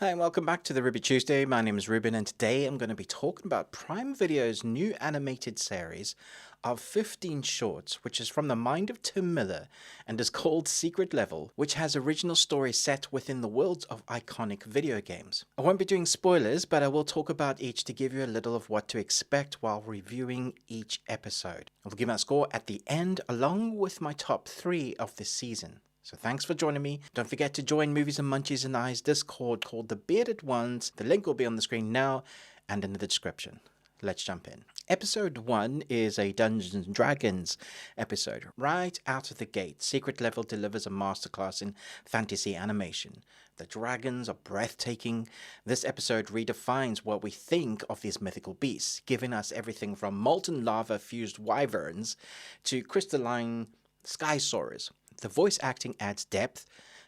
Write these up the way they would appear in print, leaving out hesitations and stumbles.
Hi and welcome back to the Ruby Tuesday. My name is Ruben and today I'm going to be talking about Prime Video's new animated series of 15 shorts, which is from the mind of Tim Miller and is called Secret Level, which has original stories set within the worlds of iconic video games. I won't be doing spoilers, but I will talk about each to give you a little of what to expect while reviewing each episode. I will give my score at the end along with my top 3 of this season. So thanks for joining me. Don't forget to join Movies and Munchies and I's Discord called The Bearded Ones. The link will be on the screen now and in the description. Let's jump in. Episode 1 is a Dungeons & Dragons episode. Right out of the gate, Secret Level delivers a masterclass in fantasy animation. The dragons are breathtaking. This episode redefines what we think of these mythical beasts, giving us everything from molten lava-fused wyverns to crystalline sky soarers. The voice acting adds depth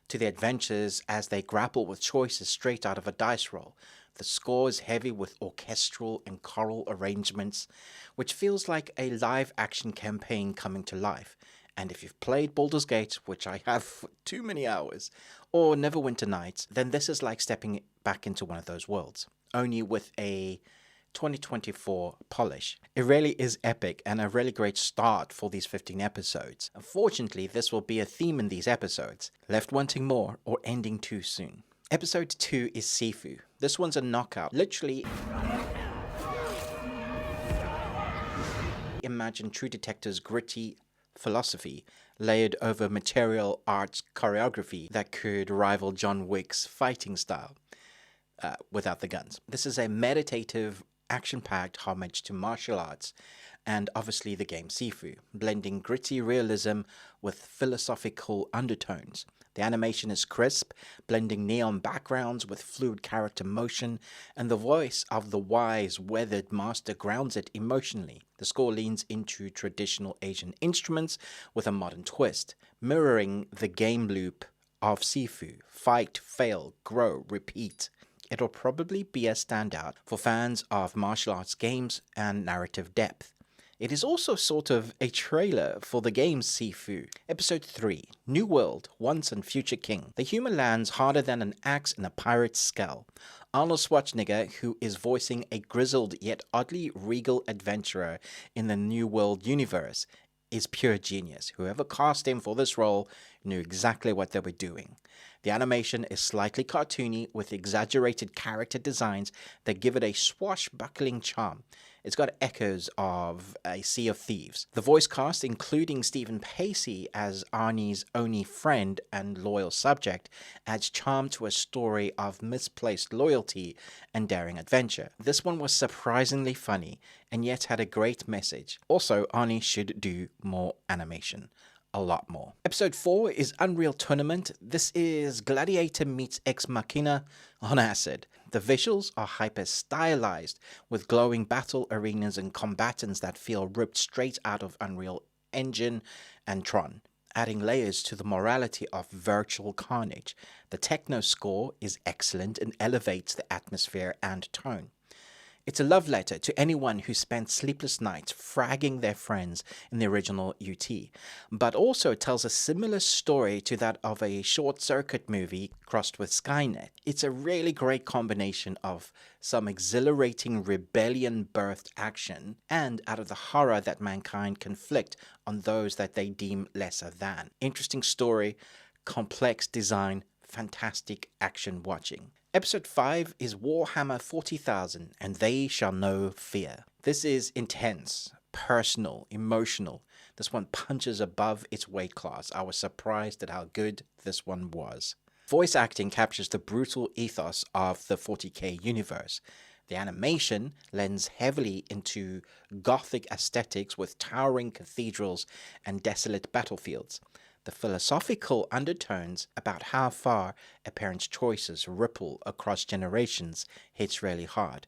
to the adventures as they grapple with choices straight out of a dice roll. The score is heavy with orchestral and choral arrangements, which feels like a live-action campaign coming to life. And if you've played Baldur's Gate, which I have for too many hours, or Neverwinter Nights, then this is like stepping back into one of those worlds, only with a 2024 polish. It really is epic and a really great start for these 15 episodes. Unfortunately, this will be a theme in these episodes, left wanting more or ending too soon. Episode 2 is Sifu. This one's a knockout. Literally, imagine True Detective's gritty philosophy layered over material arts choreography that could rival John Wick's fighting style without the guns. This is a meditative, action-packed homage to martial arts and obviously the game Sifu, blending gritty realism with philosophical undertones. The animation is crisp, blending neon backgrounds with fluid character motion, and the voice of the wise, weathered master grounds it emotionally. The score leans into traditional Asian instruments with a modern twist, mirroring the game loop of Sifu: fight, fail, grow, repeat. It'll probably be a standout for fans of martial arts games and narrative depth. It is also sort of a trailer for the game Sifu. Episode 3, New World, Once and Future King. The human lands harder than an axe in a pirate's skull. Arnold Schwarzenegger, who is voicing a grizzled yet oddly regal adventurer in the New World universe, is pure genius. Whoever cast him for this role knew exactly what they were doing. The animation is slightly cartoony with exaggerated character designs that give it a swashbuckling charm. It's got echoes of a Sea of Thieves. The voice cast, including Stephen Pacey as Arnie's only friend and loyal subject, adds charm to a story of misplaced loyalty and daring adventure. This one was surprisingly funny and yet had a great message. Also, Arnie should do more animation. A lot more. Episode 4 is Unreal Tournament. This is Gladiator meets Ex Machina on acid. The visuals are hyper-stylized with glowing battle arenas and combatants that feel ripped straight out of Unreal Engine and Tron, adding layers to the morality of virtual carnage. The techno score is excellent and elevates the atmosphere and tone. It's a love letter to anyone who spent sleepless nights fragging their friends in the original UT, but also tells a similar story to that of a short-circuit movie crossed with Skynet. It's a really great combination of some exhilarating rebellion-birthed action and out of the horror that mankind conflict on those that they deem lesser than. Interesting story, complex design, fantastic action watching. Episode 5 is Warhammer 40,000 and They Shall Know Fear. This is intense, personal, emotional. This one punches above its weight class. I was surprised at how good this one was. Voice acting captures the brutal ethos of the 40k universe. The animation lends heavily into gothic aesthetics with towering cathedrals and desolate battlefields. The philosophical undertones about how far a parent's choices ripple across generations hits really hard.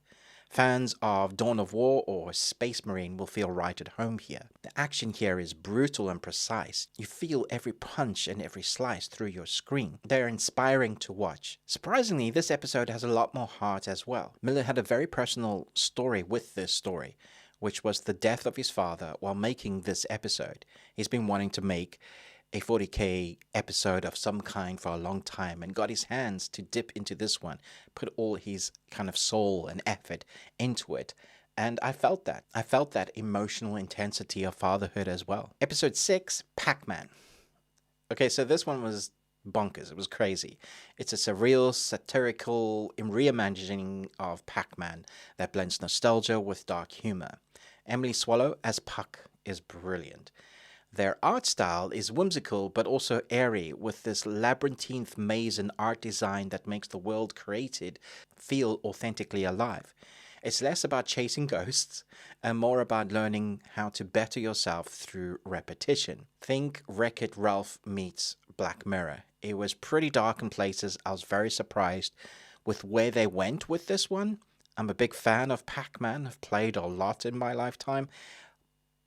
Fans of Dawn of War or Space Marine will feel right at home here. The action here is brutal and precise. You feel every punch and every slice through your screen. They're inspiring to watch. Surprisingly, this episode has a lot more heart as well. Miller had a very personal story with this story, which was the death of his father while making this episode. He's been wanting to make a 40k episode of some kind for a long time and got his hands to dip into this one, put all his kind of soul and effort into it. And I felt that. I felt that emotional intensity of fatherhood as well. Episode 6, Pac-Man. Okay, so this one was bonkers. It was crazy. It's a surreal, satirical reimagining of Pac-Man that blends nostalgia with dark humor. Emily Swallow as Puck is brilliant. Their art style is whimsical but also airy, with this labyrinthine maze and art design that makes the world created feel authentically alive. It's less about chasing ghosts and more about learning how to better yourself through repetition. Think Wreck-It Ralph meets Black Mirror. It was pretty dark in places. I was very surprised with where they went with this one. I'm a big fan of Pac-Man. I've played a lot in my lifetime,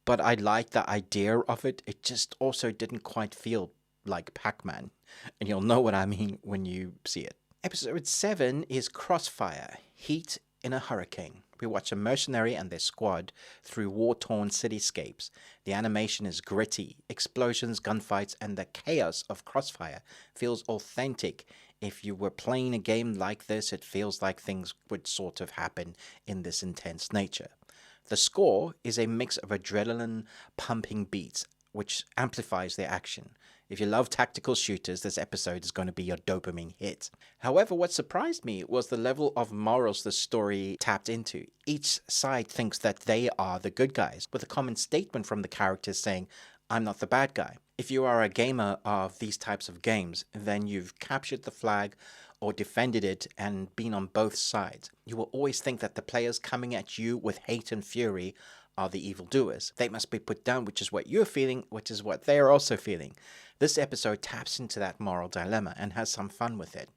but I like the idea of it. It just also didn't quite feel like Pac-Man, and you'll know what I mean when you see it. Episode 7 is Crossfire, Heat in a Hurricane. We watch a mercenary and their squad through war-torn cityscapes. The animation is gritty. Explosions, gunfights, and the chaos of Crossfire feels authentic. If you were playing a game like this, it feels like things would sort of happen in this intense nature. The score is a mix of adrenaline-pumping beats, which amplifies the action. If you love tactical shooters, this episode is going to be your dopamine hit. However, what surprised me was the level of morals the story tapped into. Each side thinks that they are the good guys, with a common statement from the characters saying, "I'm not the bad guy." If you are a gamer of these types of games, then you've captured the flag or defended it and been on both sides. You will always think that the players coming at you with hate and fury are the evildoers. They must be put down, which is what you're feeling, which is what they are also feeling. This episode taps into that moral dilemma and has some fun with it.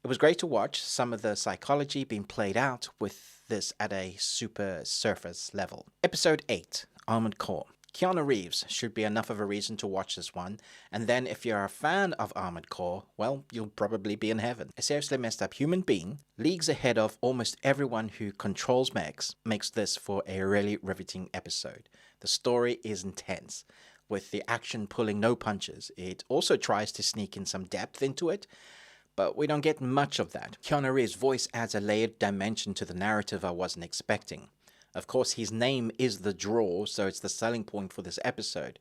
It was great to watch some of the psychology being played out with this at a super surface level. Episode 8, Armored Core. Keanu Reeves should be enough of a reason to watch this one, and then if you're a fan of Armored Core, well, you'll probably be in heaven. A seriously messed up human being, leagues ahead of almost everyone who controls mechs, makes this for a really riveting episode. The story is intense, with the action pulling no punches. It also tries to sneak in some depth into it, but we don't get much of that. Keanu Reeves' voice adds a layered dimension to the narrative I wasn't expecting. Of course, his name is the draw, so it's the selling point for this episode.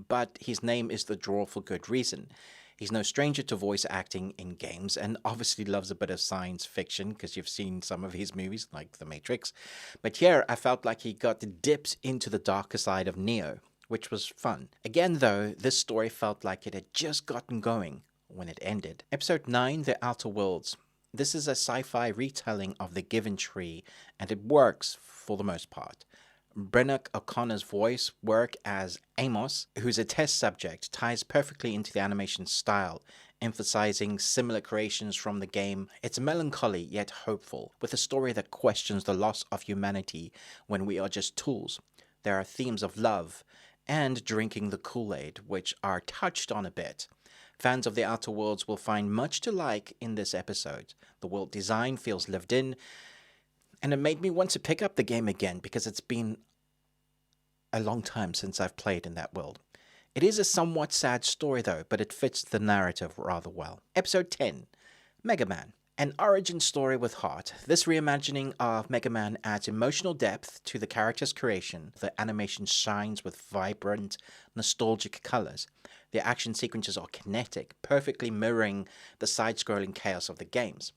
But his name is the draw for good reason. He's no stranger to voice acting in games and obviously loves a bit of science fiction because you've seen some of his movies like The Matrix. But here I felt like he got dipped into the darker side of Neo, which was fun. Again though, this story felt like it had just gotten going when it ended. Episode 9, The Outer Worlds. This is a sci-fi retelling of The Given Tree, and it works for the most part. Brennock O'Connor's voice work as Amos, who's a test subject, ties perfectly into the animation style, emphasizing similar creations from the game. It's melancholy yet hopeful, with a story that questions the loss of humanity when we are just tools. There are themes of love and drinking the Kool-Aid, which are touched on a bit. Fans of The Outer Worlds will find much to like in this episode. The world design feels lived in, and it made me want to pick up the game again because it's been a long time since I've played in that world. It is a somewhat sad story though, but it fits the narrative rather well. Episode 10, Mega Man. An origin story with heart. This reimagining of Mega Man adds emotional depth to the character's creation. The animation shines with vibrant, nostalgic colors. The action sequences are kinetic, perfectly mirroring the side-scrolling chaos of the games.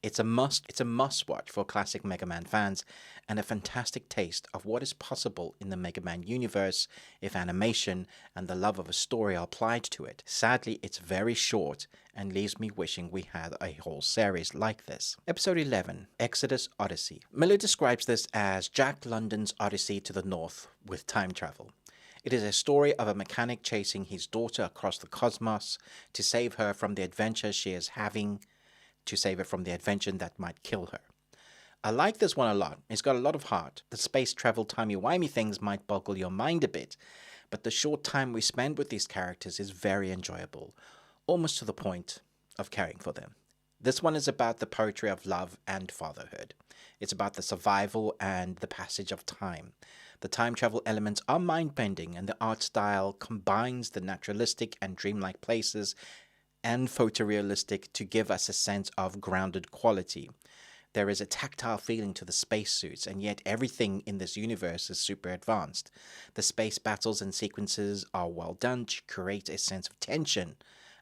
It's a must watch for classic Mega Man fans, and a fantastic taste of what is possible in the Mega Man universe if animation and the love of a story are applied to it. Sadly, it's very short and leaves me wishing we had a whole series like this. Episode 11, Exodus Odyssey. Miller describes this as Jack London's Odyssey to the North with time travel. It is a story of a mechanic chasing his daughter across the cosmos to save her from the adventure she is having, to save her from the adventure that might kill her. I like this one a lot. It's got a lot of heart. The space travel timey-wimey things might boggle your mind a bit, but the short time we spend with these characters is very enjoyable, almost to the point of caring for them. This one is about the poetry of love and fatherhood. It's about the survival and the passage of time. The time travel elements are mind-bending, and the art style combines the naturalistic and dreamlike places and photorealistic to give us a sense of grounded quality. There is a tactile feeling to the spacesuits, and yet everything in this universe is super advanced. The space battles and sequences are well done to create a sense of tension.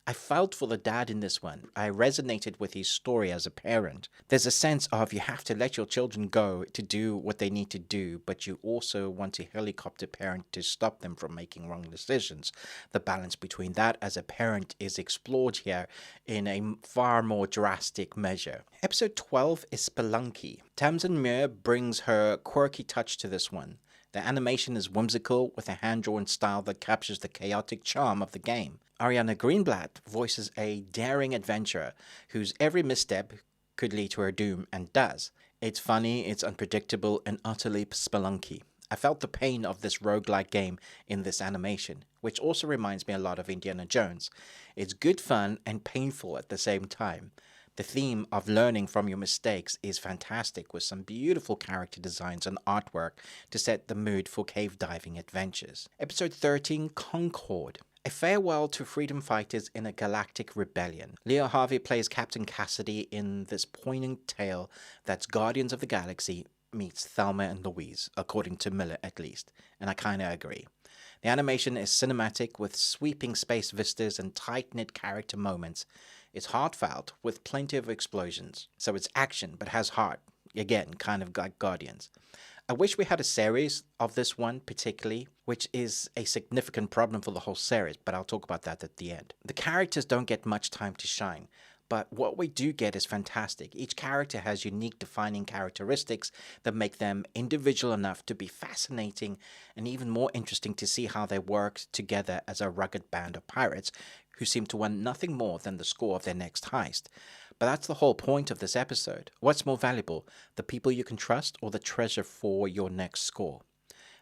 I felt for the dad in this one. I resonated with his story as a parent. There's a sense of you have to let your children go to do what they need to do, but you also want to helicopter parent to stop them from making wrong decisions. The balance between that as a parent is explored here in a far more drastic measure. Episode 12 is Spelunky. Tamsin Muir brings her quirky touch to this one. The animation is whimsical with a hand-drawn style that captures the chaotic charm of the game. Ariana Greenblatt voices a daring adventurer whose every misstep could lead to her doom, and does. It's funny, it's unpredictable, and utterly spelunky. I felt the pain of this roguelike game in this animation, which also reminds me a lot of Indiana Jones. It's good fun and painful at the same time. The theme of learning from your mistakes is fantastic, with some beautiful character designs and artwork to set the mood for cave diving adventures. Episode 13, Concord. A farewell to freedom fighters in a galactic rebellion. Leo Harvey plays Captain Cassidy in this poignant tale that's Guardians of the Galaxy meets Thelma and Louise, according to Miller at least, and I kinda agree. The animation is cinematic with sweeping space vistas and tight-knit character moments. It's heartfelt with plenty of explosions, so it's action but has heart, again, kind of like Guardians. I wish we had a series of this one particularly, which is a significant problem for the whole series, but I'll talk about that at the end. The characters don't get much time to shine, but what we do get is fantastic. Each character has unique defining characteristics that make them individual enough to be fascinating and even more interesting to see how they work together as a rugged band of pirates who seem to want nothing more than the score of their next heist. But that's the whole point of this episode. What's more valuable, the people you can trust or the treasure for your next score?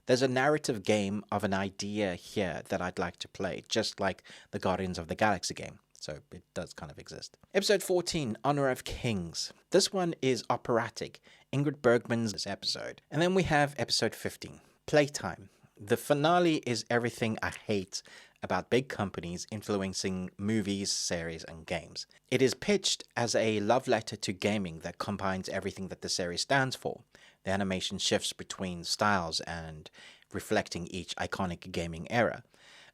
There's a narrative game of an idea here that I'd like to play, just like the Guardians of the Galaxy game. So it does kind of exist. Episode 14, Honor of Kings. This one is operatic. Ingrid Bergman's episode. And then we have episode 15, Playtime. The finale is everything I hate about big companies influencing movies, series, and games. It is pitched as a love letter to gaming that combines everything that the series stands for. The animation shifts between styles and reflecting each iconic gaming era.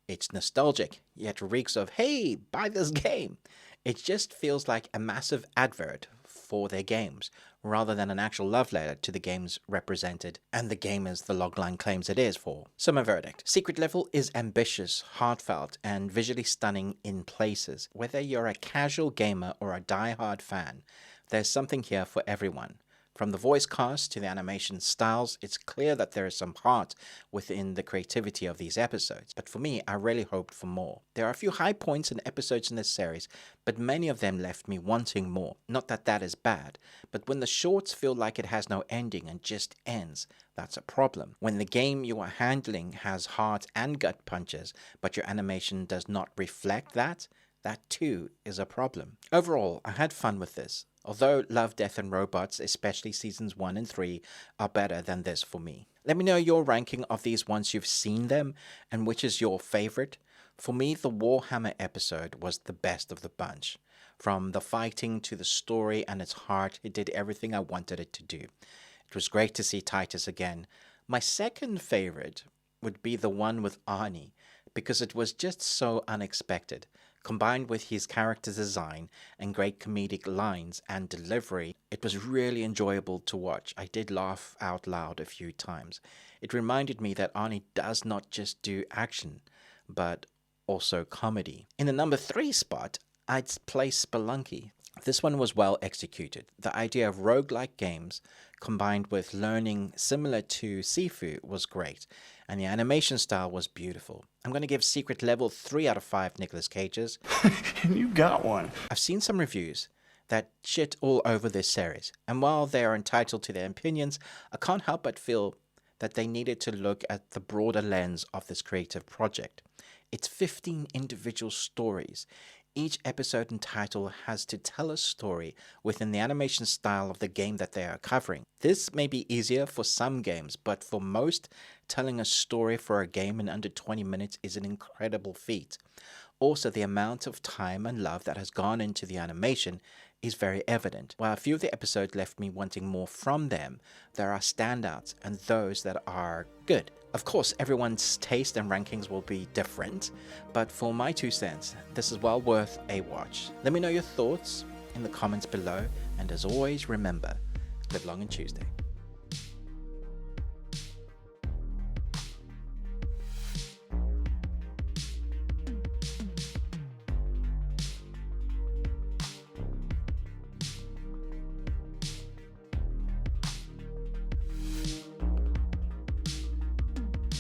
It's nostalgic, yet reeks of, hey, buy this game. It just feels like a massive advert for their games, rather than an actual love letter to the games represented and the gamers the logline claims it is for. So my verdict. Secret Level is ambitious, heartfelt, and visually stunning in places. Whether you're a casual gamer or a die-hard fan, there's something here for everyone. From the voice cast to the animation styles, it's clear that there is some heart within the creativity of these episodes. But for me, I really hoped for more. There are a few high points and episodes in this series, but many of them left me wanting more. Not that that is bad, but when the shorts feel like it has no ending and just ends, that's a problem. When the game you are handling has heart and gut punches, but your animation does not reflect that, that too is a problem. Overall, I had fun with this. Although Love, Death and Robots, especially seasons 1 and 3, are better than this for me. Let me know your ranking of these once you've seen them, and which is your favorite. For me, the Warhammer episode was the best of the bunch. From the fighting to the story and its heart, it did everything I wanted it to do. It was great to see Titus again. My second favorite would be the one with Arnie, because it was just so unexpected. Combined with his character design and great comedic lines and delivery, it was really enjoyable to watch. I did laugh out loud a few times. It reminded me that Arnie does not just do action, but also comedy. In the number 3 spot, I'd place Spelunky. This one was well executed. The idea of roguelike games combined with learning similar to Sifu was great, and the animation style was beautiful. I'm going to give Secret Level 3 out of 5 Nicolas Cages. You got one. I've seen some reviews that shit all over this series, and while they are entitled to their opinions, I can't help but feel that they needed to look at the broader lens of this creative project. It's 15 individual stories, Each episode and title has to tell a story within the animation style of the game that they are covering. This may be easier for some games, but for most, telling a story for a game in under 20 minutes is an incredible feat. Also, the amount of time and love that has gone into the animation is very evident. While a few of the episodes left me wanting more from them, there are standouts and those that are good. Of course, everyone's taste and rankings will be different, but for my 2 cents, this is well worth a watch. Let me know your thoughts in the comments below, and as always, remember, live long and Tuesday.